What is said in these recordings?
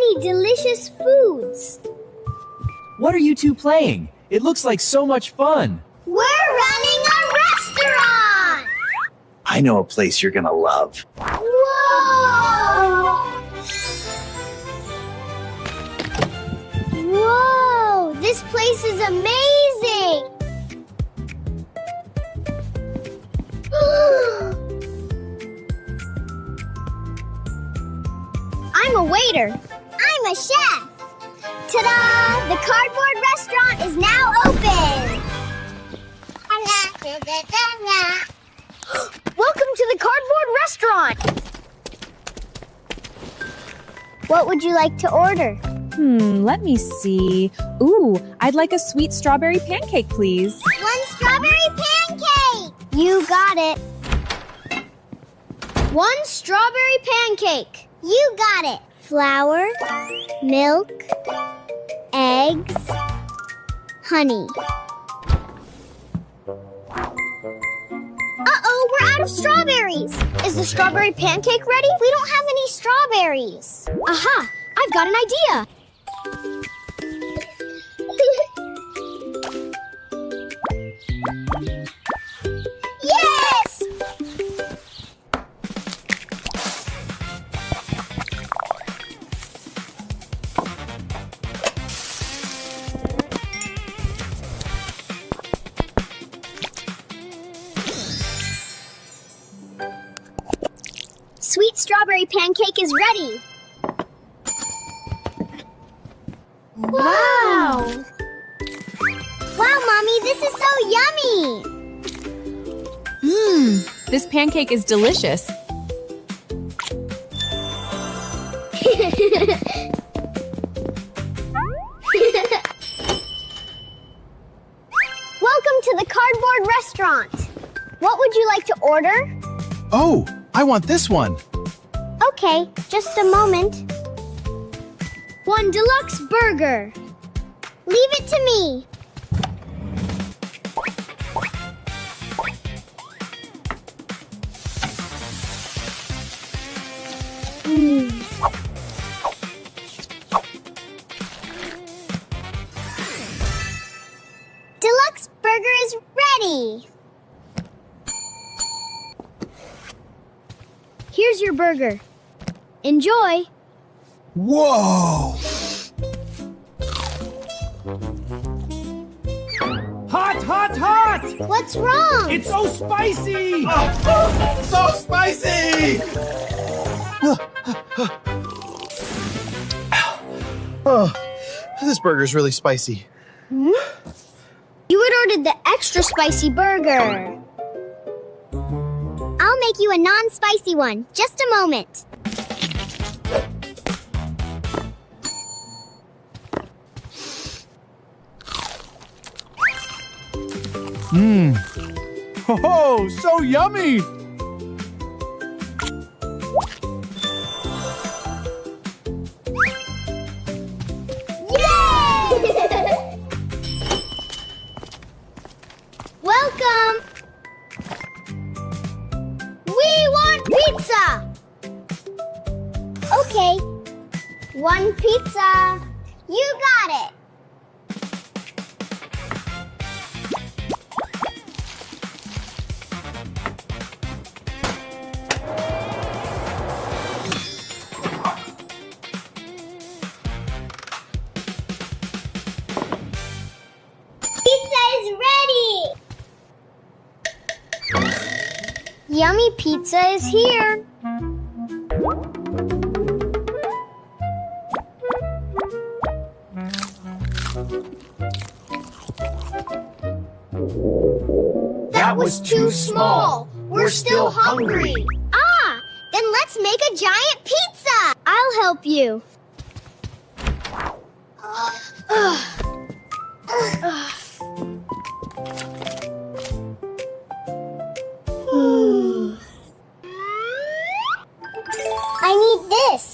many delicious foods. What are you two playing? It looks like so much fun. We're running a restaurant! I know a place you're gonna love. Whoa! Whoa! This place is amazing! I'm a waiter. I'm a chef. Ta-da! The cardboard restaurant is now open. Welcome to the cardboard restaurant. What would you like to order? Let me see. Ooh, I'd like a sweet strawberry pancake, please. One strawberry pancake. You got it. One strawberry pancake. You got it. Flour, milk, eggs, honey. Uh-oh, we're out of strawberries. Is the strawberry pancake ready? We don't have any strawberries. Aha, I've got an idea. Yes! Sweet strawberry pancake is ready. Wow! Wow, Mommy, this is so yummy! This pancake is delicious. Welcome to the cardboard restaurant. What would you like to order? Oh, I want this one. Okay, just a moment. One deluxe burger. Leave it to me. Deluxe burger is ready. Here's your burger. Enjoy. Whoa! Hot, hot, hot! What's wrong? It's so spicy! So spicy! Oh, this burger's really spicy. You had ordered the extra spicy burger. I'll make you a non-spicy one. Just a moment. Oh, so yummy! Yay! Welcome. We want pizza. Okay. One pizza. You got it. Pizza is ready. Yummy pizza is here. That was too small. We're still hungry. Ah, then let's make a giant pizza. I'll help you. I need this.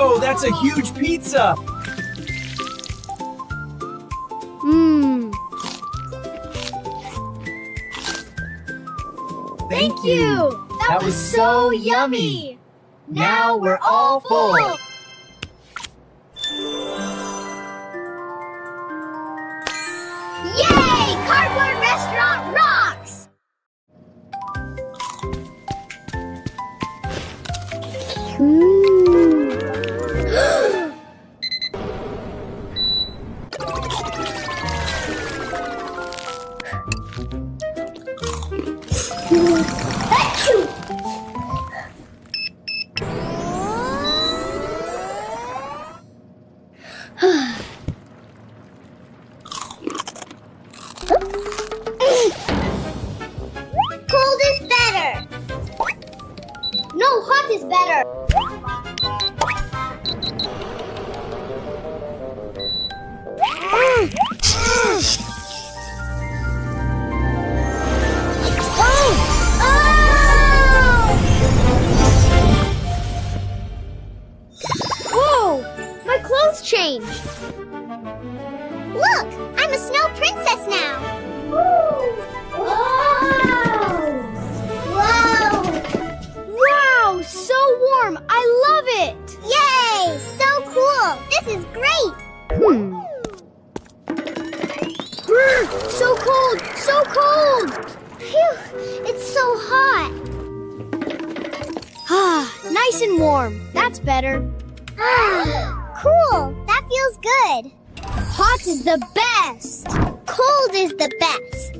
Whoa, that's a huge pizza! Mmm. Thank you! That was so yummy! Now we're all full! Yay! Cardboard Restaurant rocks! Achoo! Cold is better. No, hot is better. Whoa! My clothes changed. Look, I'm a snow princess now. Whoa! Wow, so warm. I love it. Yay! So cool. This is great. So cold. So cold. Phew, it's so hot. Ah, nice and warm. That's better. Cool. That feels good. Hot is the best. Cold is the best.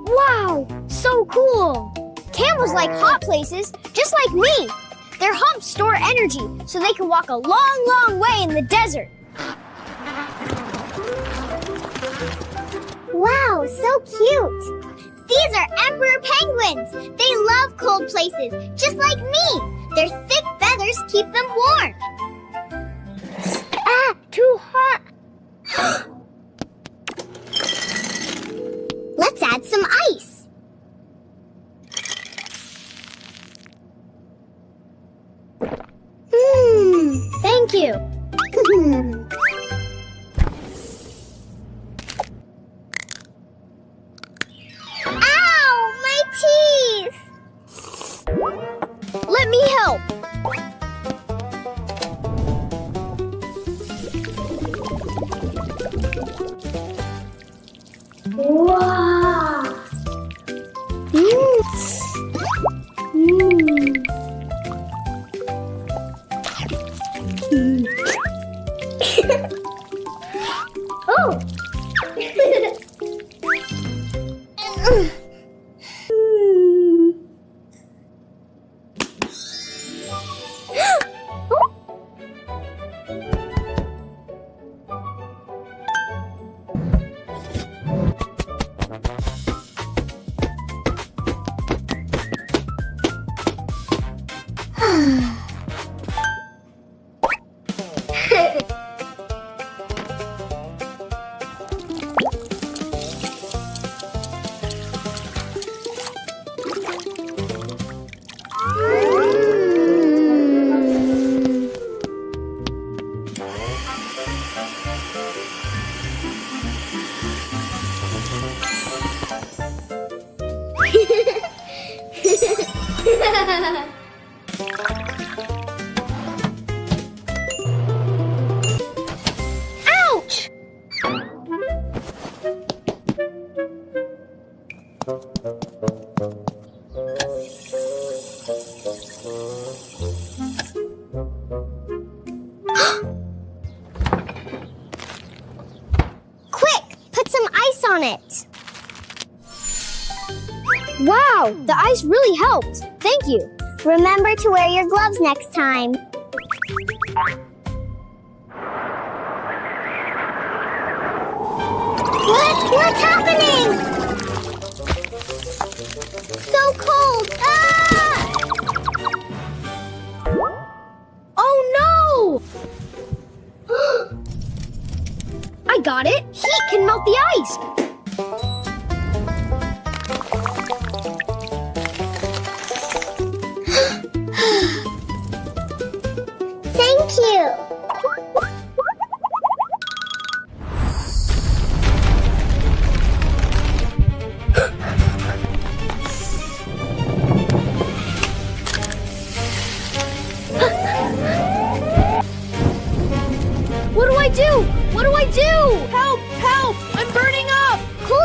Wow, so cool. Camels like hot places, just like me. Their humps store energy so they can walk a long, long way in the desert. Wow, so cute. These are emperor penguins. They love cold places, just like me. Their thick feathers keep them warm. Ah, too hot. Let's add some ice. Thank you. Ow, my teeth. Let me help. Wow. Oh. Ouch! Quick, put some ice on it. Wow, the ice really helped. Thank you. Remember to wear your gloves next time. What's happening? So cold. Ah! Oh no! I got it. Heat can melt the ice.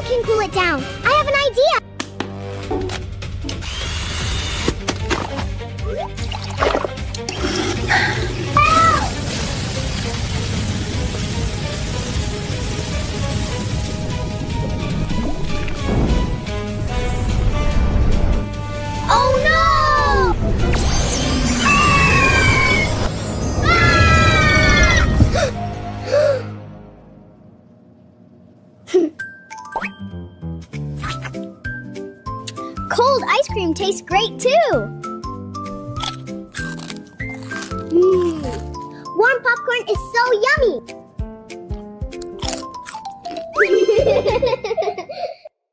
can cool it down. I have an idea. Oh no! Cold ice cream tastes great too. Warm popcorn is so yummy.